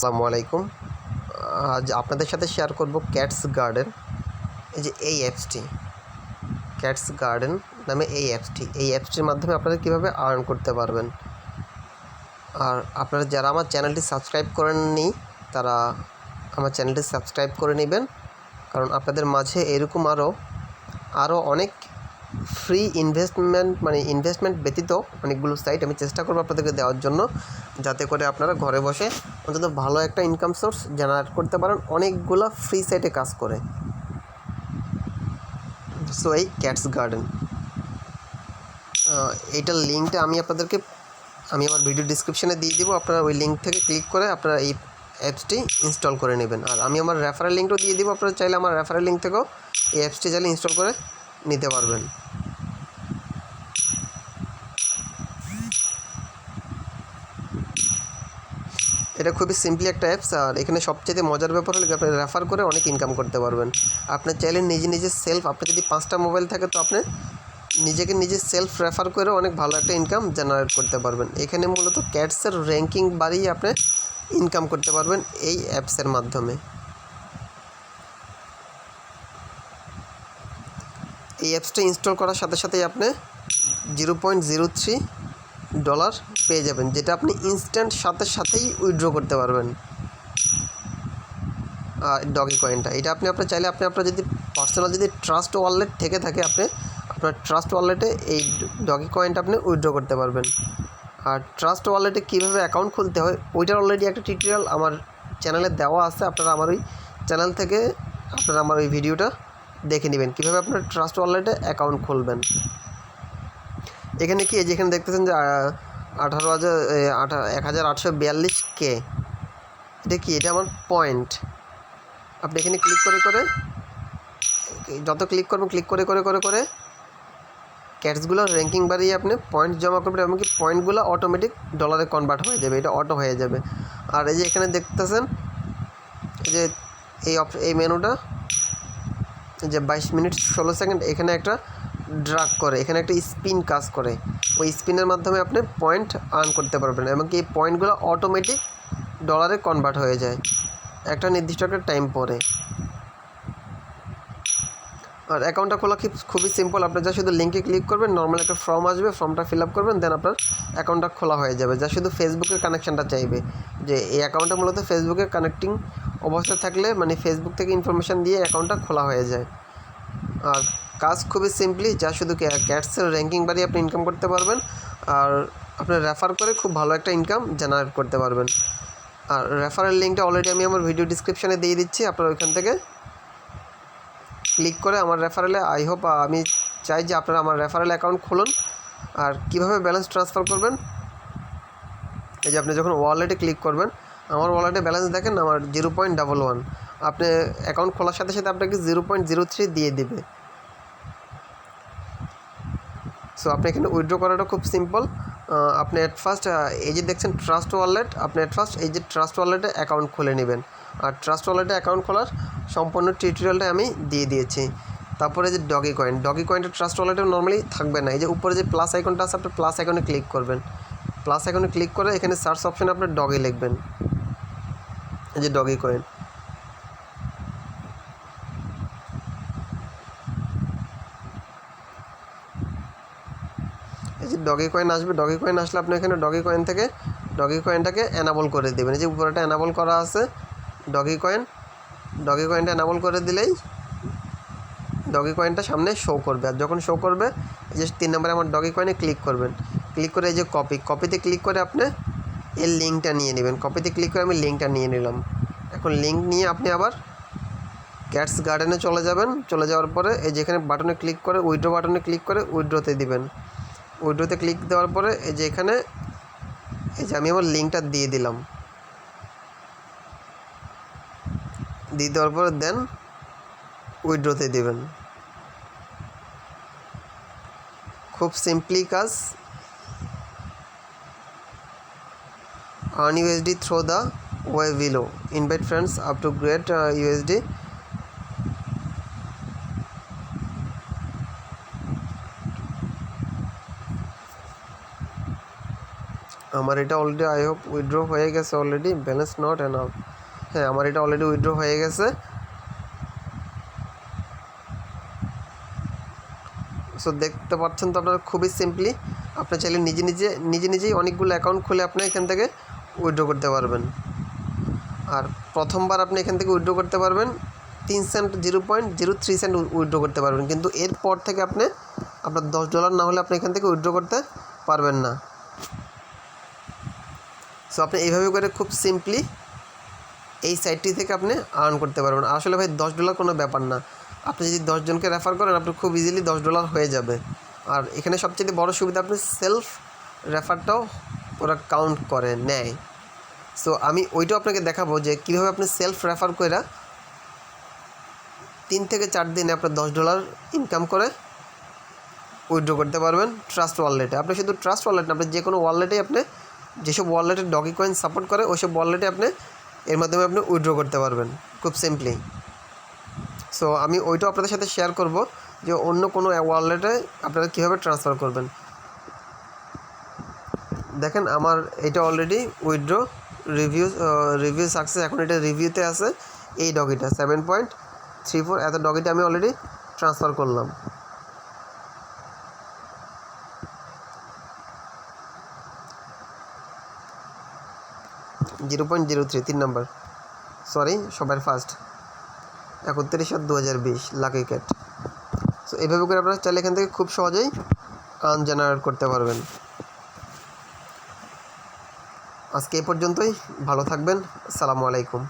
আসসালামু আলাইকুম। আজ আপনাদের সাথে শেয়ার করব ক্যাটস গার্ডেন। এই যে এই অ্যাপসটি ক্যাটস গার্ডেন নামে এই অ্যাপসটির মাধ্যমে আপনারা কীভাবে আর্ন করতে পারবেন। আর আপনারা যারা আমার চ্যানেলটি সাবস্ক্রাইব করেননি তারা আমার চ্যানেলটি সাবস্ক্রাইব করে নেবেন, কারণ আপনাদের মাঝে এরকম আরও অনেক ফ্রি ইনভেস্টমেন্ট ব্যতীত অনেকগুলো সাইট আমি চেষ্টা করবো আপনাদেরকে দেওয়ার জন্য, যাতে করে আপনারা ঘরে বসে অন্তত ভালো একটা ইনকাম সোর্স জেনারেট করতে পারেন অনেকগুলো ফ্রি সাইটে কাজ করে। সো এই ক্যাটস গার্ডেন এইটার লিঙ্কটা আমি আমার ভিডিও ডিসক্রিপশানে দিয়ে দেবো। আপনারা ওই লিঙ্ক থেকে ক্লিক করে আপনারা এই অ্যাপসটি ইনস্টল করে নেবেন। আর আমি আমার রেফারেল লিঙ্কটাও দিয়ে দেবো, আপনারা চাইলে আমার রেফারেল লিঙ্ক থেকেও এই অ্যাপসটি চাইলে ইনস্টল করে নিতে পারবেন। এটা খুবই সিম্পলি একটা অ্যাপস। আর এখানে সবচেয়ে মজার ব্যাপার হলো আপনি রেফার করে অনেক ইনকাম করতে পারবেন। আপনার চাইলে নিজে আপনার যদি 5টা মোবাইল থাকে তো আপনি নিজে সেলফ রেফার করে অনেক ভালো একটা ইনকাম জেনারেট করতে পারবেন। এখানে মূলত ক্যাটসের র্যাঙ্কিং বাড়িয়ে আপনি ইনকাম করতে পারবেন এই অ্যাপসের মাধ্যমে। এই অ্যাপসটা ইনস্টল করার সাথে সাথেই আপনি $0.03 পেয়ে যাবেন, যেটা আপনি ইনস্ট্যান্ট সাথেই উইথড্র করতে পারবেন। ডগি কয়েনটা এটা আপনার চাইলে আপনার যদি পার্সোনাল যদি ট্রাস্ট ওয়ালেট থেকে থাকে আপনার ট্রাস্ট ওয়ালেটে এই ডগি কয়েনটা আপনি উইথড্র করতে পারবেন। আর ট্রাস্ট ওয়ালেটে কীভাবে অ্যাকাউন্ট খুলতে হয় ওইটার অলরেডি একটা টিউটোরিয়াল আমার চ্যানেলে দেওয়া আছে। আপনারা আমার ওই চ্যানেল থেকে আপনারা আমার ওই ভিডিওটা দেখে নেবেন কীভাবে আপনার ট্রাস্ট ওয়ালেটে অ্যাকাউন্ট খুলবেন। এখানে কি যেখানে দেখতেছেন যে 18,842 এটা কি, এটা আমার পয়েন্ট। আপনি এখানে ক্লিক করে যত ক্লিক করে ক্যাটসগুলো র্যাঙ্কিং বাড়িয়ে আপনি পয়েন্ট জমা করবেন, এমনকি পয়েন্টগুলো অটোমেটিক ডলারে কনভার্ট হয়ে যাবে, এটা অটো হয়ে যাবে। আর এই যে এখানে দেখতেছেন যে এই মেনুটা যে 22 মিনিট 16 সেকেন্ড এখানে একটা ড্রাগ করে, এখানে একটা স্পিন কাজ করে। ওই স্পিনের মাধ্যমে আপনি পয়েন্ট আর্ন করতে পারবেন, এমনকি এই পয়েন্টগুলো অটোমেটিক ডলারে কনভার্ট হয়ে যায় একটা নির্দিষ্ট একটা টাইম পরে। আর অ্যাকাউন্টটা খোলা খুবই সিম্পল। আপনি যা শুধু লিঙ্কে ক্লিক করবেন, নর্মাল একটা ফর্ম আসবে, ফর্মটা ফিল আপ করবেন, দেন আপনার অ্যাকাউন্টটা খোলা হয়ে যাবে। যা শুধু ফেসবুকের কানেকশানটা চাইবে, যে এই অ্যাকাউন্টটা মূলত ফেসবুকে কানেক্টিং অবস্থায় থাকলে ফেসবুক থেকে ইনফরমেশান দিয়ে অ্যাকাউন্টটা খোলা হয়ে যায়। আর কাজ খুবই সিম্পলি, যা শুধু ক্যাটসের র্যাঙ্কিং বাড়িয়ে আপনি ইনকাম করতে পারবেন। আর আপনি রেফার করে খুব ভালো একটা ইনকাম জেনারেট করতে পারবেন। আর রেফারেল লিঙ্কটা অলরেডি আমি আমার ভিডিও ডিসক্রিপশানে দিয়ে দিচ্ছি, আপনারা ওইখান থেকে ক্লিক করে আমার রেফারেলে আমি চাই যে আপনারা আমার রেফারেল অ্যাকাউন্ট খুলুন। আর কিভাবে ব্যালেন্স ট্রান্সফার করবেন, এই যে আপনি যখন ওয়ালেটে ক্লিক করবেন, আমার ওয়ালেটে ব্যালেন্স দেখেন আমার 0.11। আপনি অ্যাকাউন্ট খোলার সাথে আপনাকে 0.03 দিয়ে দিবে। সো আপনি এখানে উইথড্র করাটা খুব সিম্পল। আপনি অ্যাট ফার্স্ট এই যে দেখছেন ট্রাস্ট ওয়ালেট, আপনি অ্যাট ফার্স্ট এই যে ট্রাস্ট ওয়ালেটে অ্যাকাউন্ট খুলে নেবেন। আর ট্রাস্ট ওয়ালেটে অ্যাকাউন্ট খোলার সম্পূর্ণ টিউটোরিয়ালটা আমি দিয়ে দিয়েছি। তারপরে যে ডগি কয়েনটা ট্রাস্ট ওয়ালেটে নর্মালি থাকবে না। এই যে উপরে যে প্লাস আইকনটা আছে, আপনি প্লাস আইকনে ক্লিক করবেন। প্লাস আইকনে ক্লিক করে এখানে সার্চ অপশানে আপনার ডগি লিখবেন, এই যে ডগি কয়েন। এই যে ডগি কয়েন আসবে, ডগি কয়েন আসলে আপনি এখানে ডগি কয়েনটাকে অ্যানাবল করে দেবেন। এই যে উপরেটা অ্যানাবল করা আছে ডগি কয়েনটা অ্যানাবল করে দিলেই ডগি কয়েনটা সামনে শো করবে। আর যখন শো করবে এই যে 3 নম্বরে আমার ডগি কয়েনে ক্লিক করবেন। ক্লিক করে এই যে কপিতে ক্লিক করে আপনি এর লিঙ্কটা নিয়ে নেবেন। কপিতে ক্লিক করে আমি লিঙ্কটা নিয়ে নিলাম। এখন লিঙ্ক নিয়ে আপনি আবার ক্যাটস গার্ডেনে চলে যাবেন। চলে যাওয়ার পরে এই যেখানে বাটনে ক্লিক করে উইথড্র বাটনে ক্লিক করে উইথড্রতে দিবেন। উইথড্রতে ক্লিক দেওয়ার পরে এই যে এখানে এই যে আমি আমার লিঙ্কটা দিয়ে দিলাম। দিয়ে দেওয়ার পরে দেন উইথড্রতে দিবেন। খুব সিম্পলি কাজ। earn USD through the way below. Invite friends up to get USD. আমার এটা অলরেডি আই হোপ উইথড্র হয়ে গেছে অলরেডি, ব্যালেন্স নট এনাফ। হ্যাঁ, আমার এটা অলরেডি উইথড্র হয়ে গেছে। সো দেখতে পাচ্ছেন তো আপনারা, খুবই সিম্পলি আপনি চাইলে নিজেই অনেকগুলো অ্যাকাউন্ট খুলে আপনি এখান থেকে উইথড্র করতে পারবেন। আর প্রথমবার আপনি এখান থেকে উইথড্র করতে পারবেন 3 সেন্ট, 0.03 সেন্ট উইথড্র করতে পারবেন, কিন্তু এরপর থেকে আপনি আপনার $10 না হলে আপনি এখান থেকে উইথড্র করতে পারবেন না। সো আপনি এইভাবে করে খুব সিম্পলি এই সাইটটি থেকে আপনি আর্ন করতে পারবেন। আসলে ভাই $10 কোনো ব্যাপার না, আপনি যদি 10 জনকে রেফার করেন আপনি খুব ইজিলি $10 হয়ে যাবে। আর এখানে সবচেয়ে বড় সুবিধা, আপনি সেলফ রেফারটাও ওরা কাউন্ট করে নেয়। সো আমি ওইটাও আপনাকে দেখাবো যে কীভাবে আপনি সেলফ রেফার করে 3 থেকে 4 দিনে আপনার $10 ইনকাম করে উইথড্র করতে পারবেন ট্রাস্ট ওয়ালেটে। আপনি শুধু ট্রাস্ট ওয়ালেট না, আপনি যে কোনো ওয়ালেটেই আপনি যেসব ওয়ালেটে ডগি কয়েন সাপোর্ট করে ওইসব ওয়ালেটে আপনি এর মাধ্যমে আপনি উইথড্র করতে পারবেন খুব সিম্পলি। সো আমি ওইটাও আপনাদের সাথে শেয়ার করব যে অন্য কোনো ওয়ালেটে আপনারা কীভাবে ট্রান্সফার করবেন। দেখেন আমার এটা অলরেডি উইথড্র রিভিউ সাকসেস, এখন এটা রিভিউতে আছে। এই ডগিটা 7.34 এত ডগিটা আমি অলরেডি ট্রান্সফার করলাম। $0.03 3 নাম্বার, সরি সবার ফার্স্ট 31/7/2020 লাকি ক্যাট। সো এইভাবে করে আপনারা চাইলে এখান থেকে খুব সহজেই আর্ন জেনারেট করতে পারবেন। আজকে এই পর্যন্তই, ভালো থাকবেন, আসসালামু আলাইকুম।